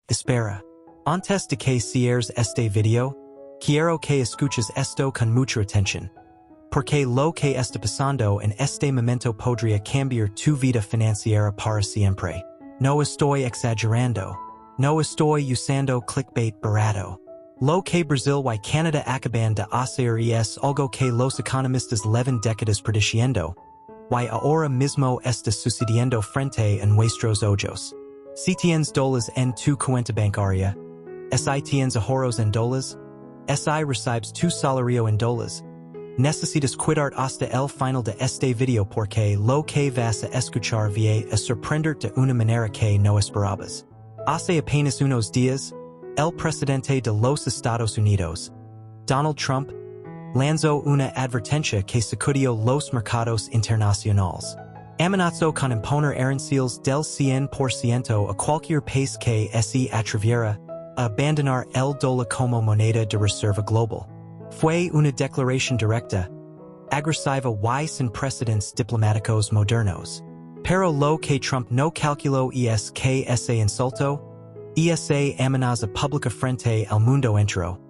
Espera. Antes de que cierres este video, quiero que escuches esto con mucha atención. Porque lo que está pasando en este momento podría cambiar tu vida financiera para siempre. No estoy exagerando. No estoy usando clickbait barato. Lo que Brasil y Canadá acaban de hacer es algo que los economistas llevan décadas prediciendo, y ahora mismo está sucediendo frente a nuestros ojos. Si tienes dólares en tu cuenta bancaria, si tienes ahorros en dólares, si recibes tu salario en dólares, necesitas cuidar hasta el final de este video porque lo que vas a escuchar va a sorprenderte de una manera que no esperabas. Hace apenas unos días, el presidente de los Estados Unidos, Donald Trump, lanzó una advertencia que sacudió los mercados internacionales. Amenazó con imponer aranceles del 100% a cualquier país que se atreviera a abandonar el dólar como moneda de reserva global. Fue una declaración directa, agresiva y sin precedentes diplomáticos modernos. Pero lo que Trump no calculó es que ese insulto, esa amenaza pública frente al mundo entero,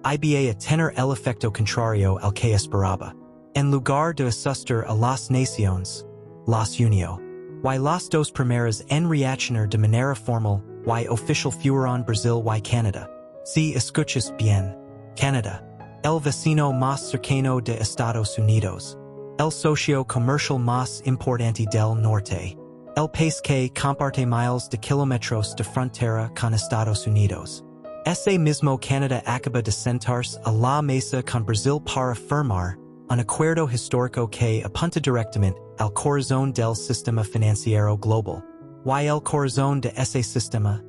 iba a tener el efecto contrario al que esperaba. En lugar de asustar a las naciones, las unió. Y las dos primeras en reaccionar de manera formal y oficial fueron Brasil y Canadá. Si escuchas bien, Canadá, el vecino más cercano de Estados Unidos, el socio comercial más importante del norte, el país que comparte miles de kilómetros de frontera con Estados Unidos. Ese mismo Canadá acaba de sentarse a la mesa con Brasil para firmar un acuerdo histórico que apunta directamente al corazón del sistema financiero global. Y el corazón de ese sistema,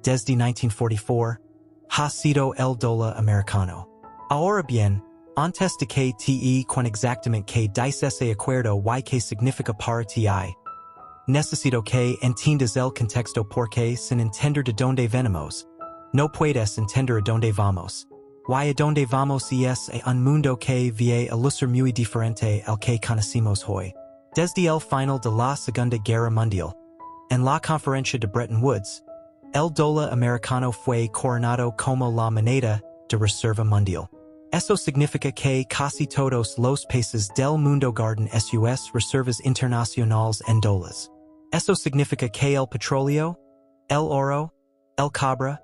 desde 1944, ha sido el dólar americano. Ahora bien, antes de que te cuente exactamente qué dice ese acuerdo y qué significa para ti, necesito que entiendas el contexto porque sin entender de dónde venimos, no puedes entender a dónde vamos. Y a dónde vamos es a un mundo que va a lucir muy diferente al que conocemos hoy. Desde el final de la Segunda Guerra Mundial, en la conferencia de Bretton Woods, el dólar americano fue coronado como la moneda de reserva mundial. Eso significa que casi todos los países del mundo guardan sus reservas internacionales en dólares. Eso significa que el petróleo, el oro, el cobre,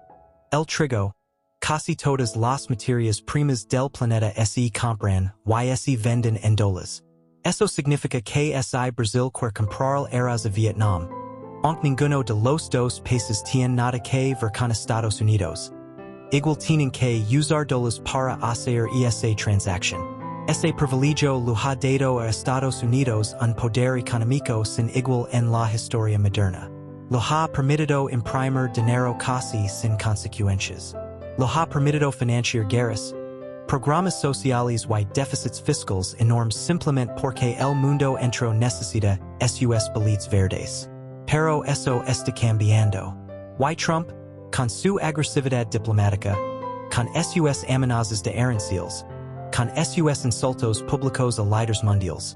el trigo, casi todas las materias primas del planeta se compran y se venden en dólares. Eso significa que si Brasil quiere comprar el arroz a Vietnam, aunque ninguno de los dos países tiene nada que ver con Estados Unidos, igual tienen que usar dólares para hacer esa transacción. Ese privilegio lo ha dado a Estados Unidos un poder económico sin igual en la historia moderna. Lo ha permitido imprimir dinero casi sin consecuencias. Lo ha permitido financiar guerras, programas sociales y déficits fiscales enormes simplemente porque el mundo entero necesita sus billetes verdes. Pero eso está cambiando. Y Trump, con su agresividad diplomática, con sus amenazas de aranceles, con sus insultos públicos a líderes mundiales,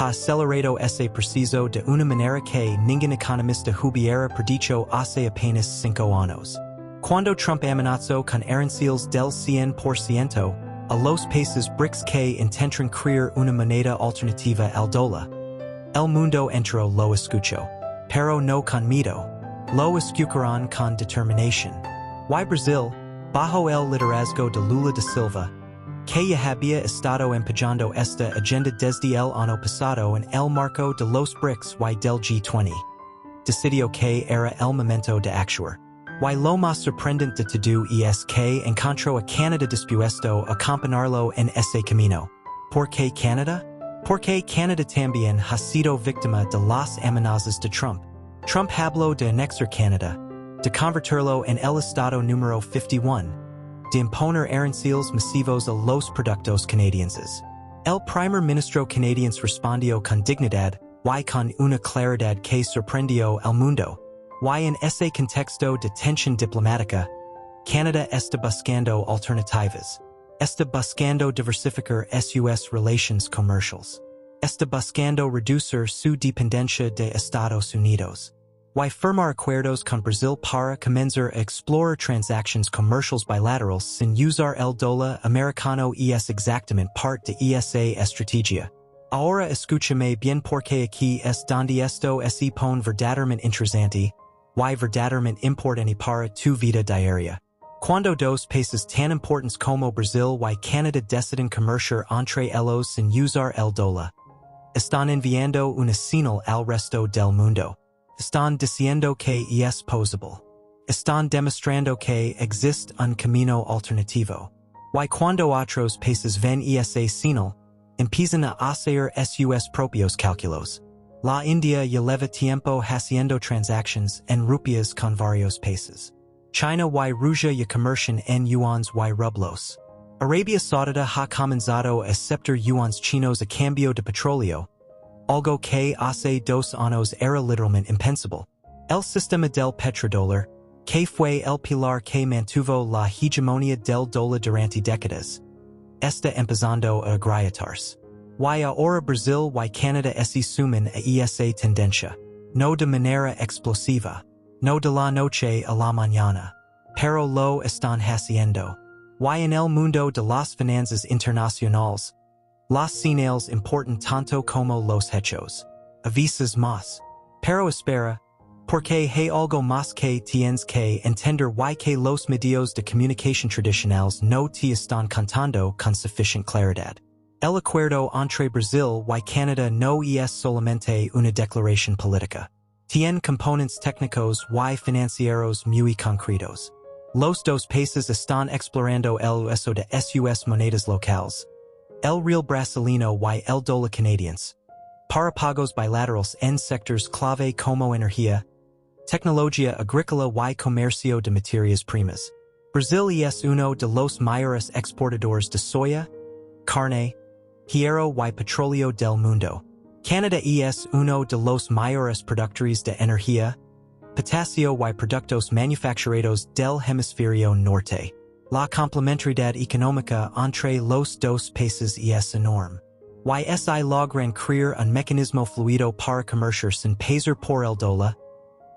ha acelerado ese proceso de una manera que ningún economista hubiera predicho hace apenas 5 años. Cuando Trump amenazó con aranceles del 100% a los países BRICS que intentan crear una moneda alternativa al dólar, el mundo entero lo escuchó, pero no con miedo, lo escucharán con determinación. Y Brasil, bajo el liderazgo de Lula da Silva, que ya había estado empujando esta agenda desde el año pasado en el marco de los BRICS y del G20, decidió que era el momento de actuar. Y lo más sorprendente de todo es que encontró a Canadá dispuesto a acompañarlo en ese camino. ¿Por qué Canadá? Porque Canadá también ha sido víctima de las amenazas de Trump. Trump habló de anexar Canadá, de convertirlo en el estado número 51, de imponer aranceles masivos a los productos canadienses. El primer ministro canadiense respondió con dignidad y con una claridad que sorprendió al mundo. Y en ese contexto de tensión diplomática, Canadá está buscando alternativas. Está buscando diversificar sus relaciones comerciales. Está buscando reducir su dependencia de Estados Unidos. Y firmar acuerdos con Brasil para comenzar a explorar transactions comerciales bilaterales sin usar el dólar americano es exactamente parte de esa estrategia. Ahora escúchame bien porque aquí es donde esto se pone verdaderamente interesante, y verdaderamente importante para tu vida diaria. Cuando dos países tan importantes como Brasil y Canadá deciden comerciar entre ellos sin usar el dólar, están enviando una señal al resto del mundo. Están diciendo que es posible. Están demostrando que existe un camino alternativo. Y cuando otros países ven esa señal, empiezan a hacer sus propios cálculos. La India lleva tiempo haciendo transactions en rupias con varios países. China y Rusia ya comercian en yuans y rublos. Arabia Saudita ha comenzado a aceptar yuans chinos a cambio de petróleo, algo que hace 2 años era literalmente impensable. El sistema del petrodólar, que fue el pilar que mantuvo la hegemonía del dólar durante décadas, está empezando a agrietarse. Y ahora Brasil y Canadá se suman a esa tendencia, no de manera explosiva, no de la noche a la mañana, pero lo están haciendo. Y en el mundo de las finanzas internacionales, las señales importan tanto como los hechos. A veces más. Pero espera, porque hay algo más que tienes que entender y que los medios de comunicación tradicionales no te están contando con suficiente claridad. El acuerdo entre Brasil y Canadá no es solamente una declaración política. Tiene componentes técnicos y financieros muy concretos. Los dos países están explorando el uso de sus monedas locales, el real brasileño y el dólar canadiense, para pagos bilaterales en sectores clave como energía, tecnología agrícola y comercio de materias primas. Brasil es uno de los mayores exportadores de soya, carne, hierro y petróleo del mundo. Canadá es uno de los mayores productores de energía, potasio y productos manufacturados del hemisferio norte. La complementariedad económica entre los dos países es enorme. Y logran crear un mecanismo fluido para comerciar sin pasar por el dólar,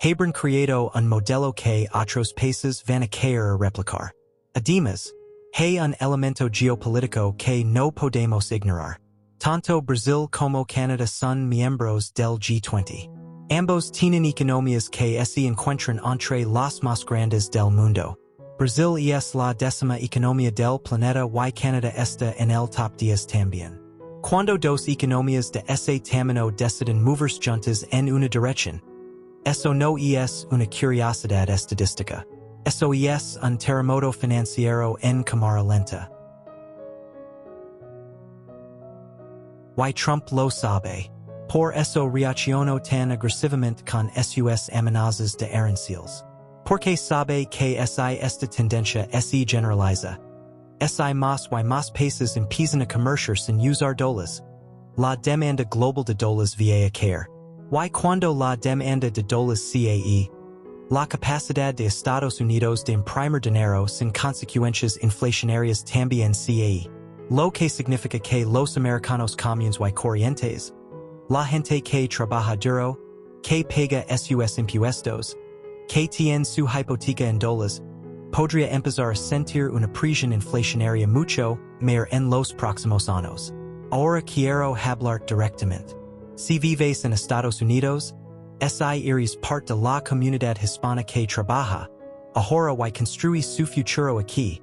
habrán creado un modelo que otros países van a querer replicar. Además, hay un elemento geopolítico que no podemos ignorar. Tanto Brasil como Canadá son miembros del G20. Ambos tienen economías que se encuentran entre las más grandes del mundo. Brasil es la 10ª economía del planeta y Canadá está en el top 10 también. Cuando dos economías de ese tamaño deciden moverse juntas en una dirección, eso no es una curiosidad estadística. Eso es un terremoto financiero en cámara lenta. Y Trump lo sabe. Por eso reaccionó tan agresivamente con sus amenazas de aranceles. Porque sabe que esta tendencia se generaliza. Más y más países empiezan a comerciar sin usar dólares. La demanda global de dólares va a caer. Y cuando la demanda de dólares cae, la capacidad de Estados Unidos de imprimir dinero sin consecuencias inflacionarias también cae. Lo que significa que los americanos comunes y corrientes, la gente que trabaja duro, que paga sus impuestos, que tiene su hipoteca en dólares, podría empezar a sentir una presión inflacionaria mucho mayor en los próximos años. Ahora quiero hablar directamente. Si vives en Estados Unidos, eres parte de la comunidad hispana que trabaja, ahora y construye su futuro aquí.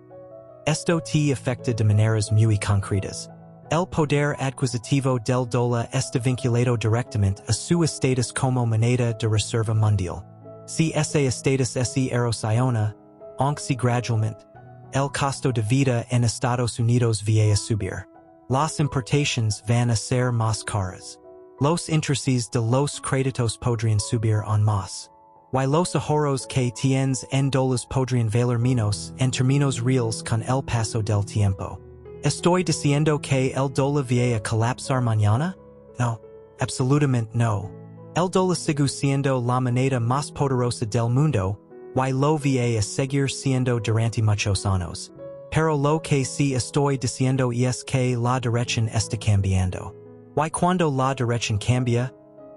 Esto te afecta de maneras muy concretas. El poder adquisitivo del dólar está vinculado directamente a su estatus como moneda de reserva mundial. Si ese estatus se erosiona, aunque gradualmente, el costo de vida en Estados Unidos va a subir. Las importaciones van a ser más caras. Los intereses de los créditos podrían subir aún más. Y los ahorros que tienes en dólares podrían valer menos en términos reales con el paso del tiempo. ¿Estoy diciendo que el dólar va a colapsar mañana? No, absolutamente no. El dólar sigue siendo la moneda más poderosa del mundo, y lo va a seguir siendo durante muchos años. Pero lo que sí estoy diciendo es que la dirección está cambiando. Y cuando la dirección cambia,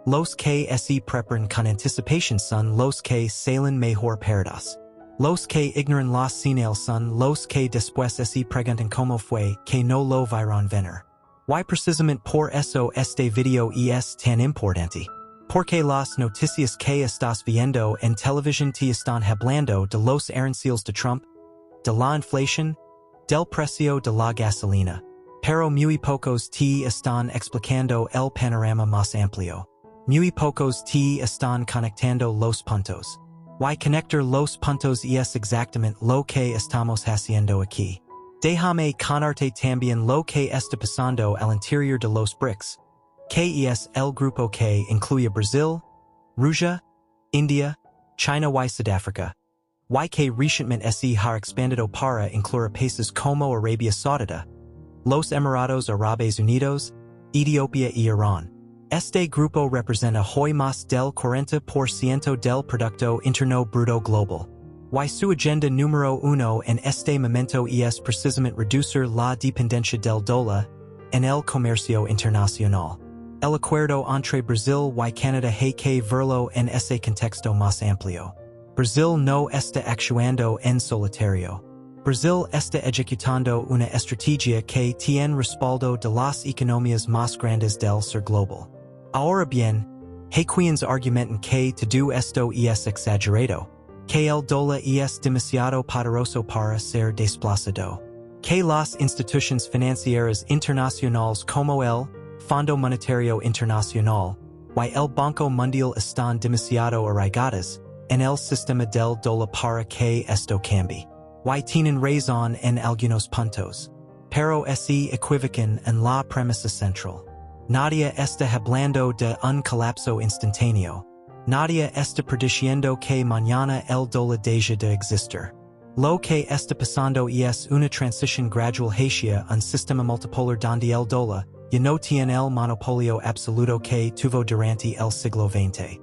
Los que se preparan con anticipación son los que salen mejor parados. Los que ignoran las señales son los que después se preguntan cómo fue que no lo vieron venir. Why precisamente por eso este video es tan importante? Porque las noticias que estás viendo en televisión te están hablando de los aranceles de Trump, de la inflación, del precio de la gasolina, pero muy pocos te están explicando el panorama más amplio. Muy pocos te están conectando los puntos. Why conectar los puntos es exactamente lo que estamos haciendo aquí. Déjame contarte también lo que está pasando al interior de los BRICS, que es el grupo que incluye Brasil, Rusia, India, China y Sudáfrica. Y que recientemente se ha expandido para incluir países como Arabia Saudita, los Emiratos Árabes Unidos, Etiopía y Irán. Este grupo representa hoy más del 40% del Producto Interno Bruto Global. Y su agenda número uno en este momento es precisamente reducir la dependencia del dólar en el comercio internacional. El acuerdo entre Brasil y Canadá hay que verlo en ese contexto más amplio. Brasil no está actuando en solitario. Brasil está ejecutando una estrategia que tiene respaldo de las economías más grandes del sur global. Ahora bien, hay quienes argumentan que todo esto es exagerado, que el dólar es demasiado poderoso para ser desplazado, que las instituciones financieras internacionales como el Fondo Monetario Internacional y el Banco Mundial están demasiado arraigadas en el sistema del dólar para que esto cambie. Y tienen razón en algunos puntos, pero se equivocan en la premisa central. Nadie está hablando de un colapso instantáneo. Nadie está prediciendo que mañana el dólar deje de existir. Lo que está pasando es una transición gradual hacia un sistema multipolar donde el dólar ya no tiene el monopolio absoluto que tuvo durante el siglo XX.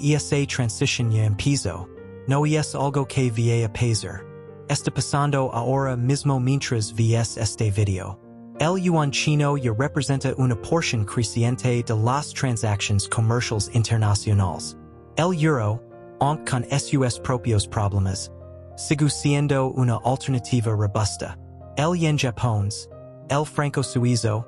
Y esa transición ya empezó. No es algo que vaya a pasar. Está pasando ahora mismo mientras ves este video. El yuan chino ya representa una porción creciente de las transacciones comerciales internacionales. El euro, aunque con sus propios problemas, sigue siendo una alternativa robusta. El yen japonés, el franco suizo,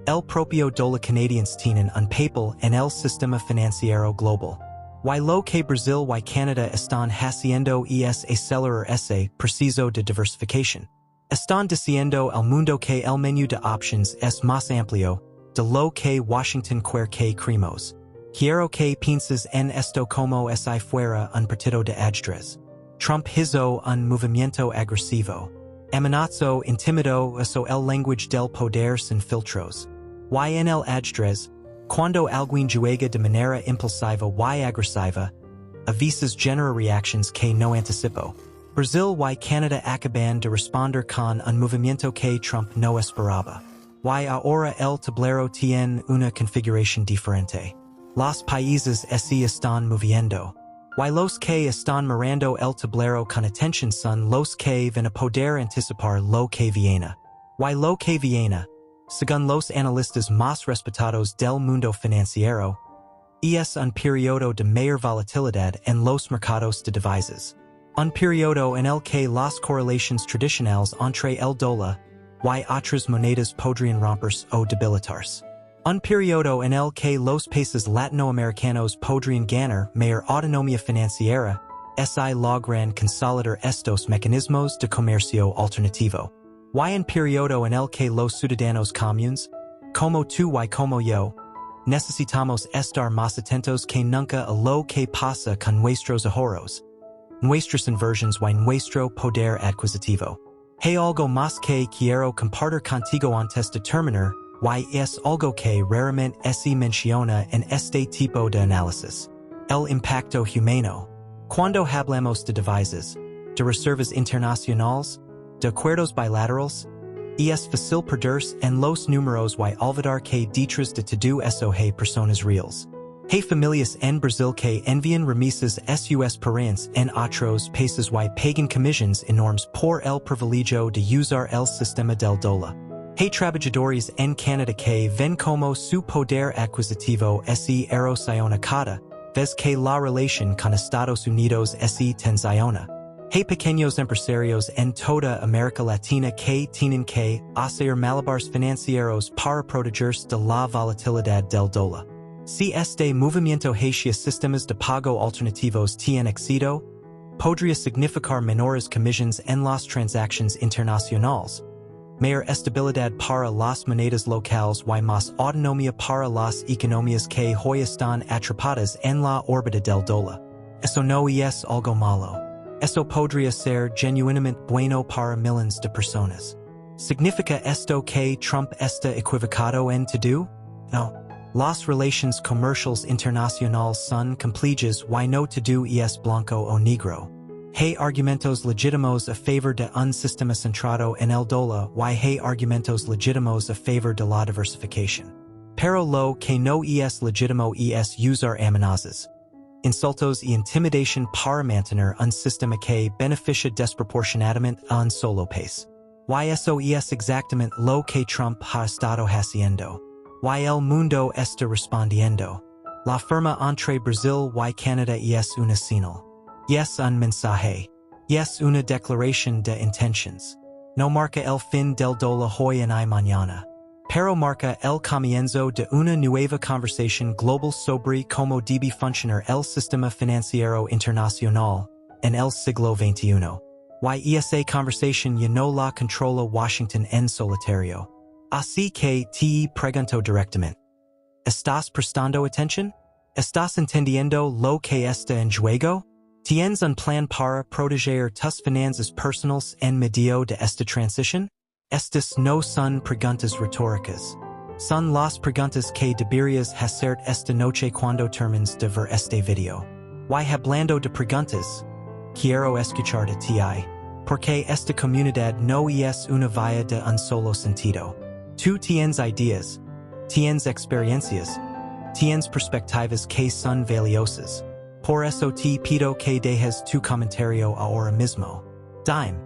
el propio dólar canadiense tienen un papel en el sistema financiero global. Y lo que Brasil y Canadá están haciendo es acelerar ese proceso de diversificación. Están diciendo al mundo que el menú de options es más amplio de lo que Washington quiere que creemos. Quiero que pienses en esto como si fuera un partido de ajedrez. Trump hizo un movimiento agresivo. Amenazó, intimidó, usó el lenguaje del poder sin filtros. Y en el ajedrez, cuando alguien juega de manera impulsiva y agresiva, a veces genera reacciones que no anticipó. Brasil y Canadá acaban de responder con un movimiento que Trump no esperaba. Y ahora el tablero tiene una configuración diferente. Los países se están moviendo. Y los que están mirando el tablero con atención son los que van a poder anticipar lo que viene. Y lo que viene, según los analistas más respetados del mundo financiero, es un periodo de mayor volatilidad en los mercados de divisas. Un periodo en el que las correlaciones tradicionales entre el dólar y otras monedas podrían romperse o debilitarse. Un periodo en el que los países latinoamericanos podrían ganar mayor autonomía financiera si logran consolidar estos mecanismos de comercio alternativo. Y un periodo en el que los ciudadanos comunes, como tú y como yo, necesitamos estar más atentos que nunca a lo que pasa con nuestros ahorros, nuestras inversiones y nuestro poder adquisitivo. Hay algo más que quiero compartir contigo antes de terminar, y es algo que raramente se menciona en este tipo de análisis. El impacto humano. Cuando hablamos de divisas, de reservas internacionales, de acuerdos bilaterales, es fácil perderse en los números y olvidar que detrás de todo eso hay personas reales. Hay familias en Brasil que envían remesas sus parentes en otros países y pagan comisiones enormes por el privilegio de usar el sistema del dólar. Hey trabajadores en Canada que ven como su poder adquisitivo se erosiona cada vez que la relación con Estados Unidos se tensiona. Hey pequeños empresarios en toda América Latina que tienen que hacer malabares financieros para protegerse de la volatilidad del dólar. Si este movimiento hacia sistemas de pago alternativos tiene éxito, podría significar menores comisiones en las transacciones internacionales, mayor estabilidad para las monedas locales y más autonomía para las economías que hoy están atrapadas en la órbita del dólar. Eso no es algo malo. Eso podría ser genuinamente bueno para millones de personas. ¿Significa esto que Trump está equivocado en todo? No. Las relaciones comerciales internacionales son complejas y no todo es blanco o negro. Hay argumentos legítimos a favor de un sistema centrado en el dólar y hay argumentos legítimos a favor de la diversificación. Pero lo que no es legítimo es usar amenazas, insultos y intimidación para mantener un sistema que beneficia desproporcionadamente a un solo país. Y eso es exactamente lo que Trump ha estado haciendo. Y el mundo está respondiendo. La firma entre Brasil y Canadá es una señal. Es un mensaje. Es una declaración de intenciones. No marca el fin del dólar hoy ni mañana, pero marca el comienzo de una nueva conversación global sobre cómo debe funcionar el sistema financiero internacional en el siglo XXI. Y esa conversación ya no la controla Washington en solitario. Así que te pregunto directamente. ¿Estás prestando atención? ¿Estás entendiendo lo que está en juego? ¿Tienes un plan para proteger tus finanzas personales en medio de esta transición? Estas no son preguntas retóricas. Son las preguntas que deberías hacer esta noche cuando termines de ver este video. Y hablando de preguntas, quiero escuchar de ti, porque esta comunidad no es una vía de un solo sentido. Tú tienes ideas, tienes experiencias, tienes perspectivas que son valiosas. Por eso te pido que dejes tu comentario ahora mismo. Dime,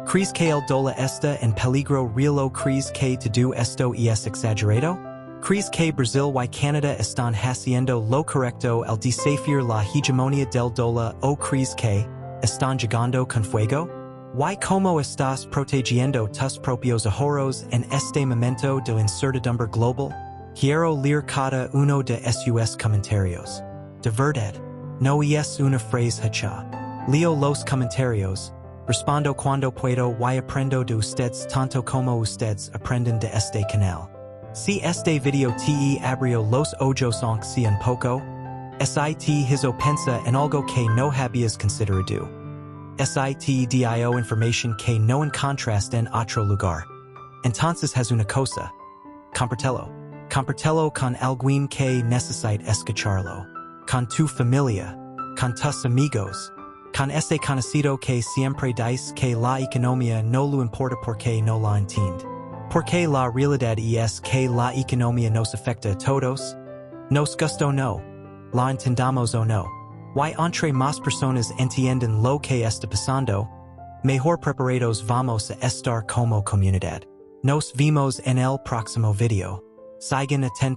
¿crees que el dólar está en peligro real o crees que todo esto es exagerado? ¿Crees que Brasil y Canadá están haciendo lo correcto al desafiar la hegemonía del dólar o crees que están jugando con fuego? ¿Y cómo estás protegiendo tus propios ahorros en este momento de incertidumbre global? Quiero leer cada uno de esos comentarios. De verdad. No es una frase hecha. Leo los comentarios, respondo cuando puedo y aprendo de ustedes tanto como ustedes aprenden de este canal. Si este video te abrió los ojos aunque sea un poco, te hizo pensar en algo que no habías considerado. Te dio información que no encontraste en otro lugar. Entonces es una cosa. Compártelo. Compártelo con alguien que necesite escucharlo. Con tu familia, con tus amigos, con ese conocido que siempre dice que la economía no lo importa porque no la entiende. Porque la realidad es que la economía nos afecta a todos. Nos gusta o no, la entendamos o no. Y entre más personas entienden lo que está pasando, mejor preparados vamos a estar como comunidad. Nos vemos en el próximo video. Sigan atentos.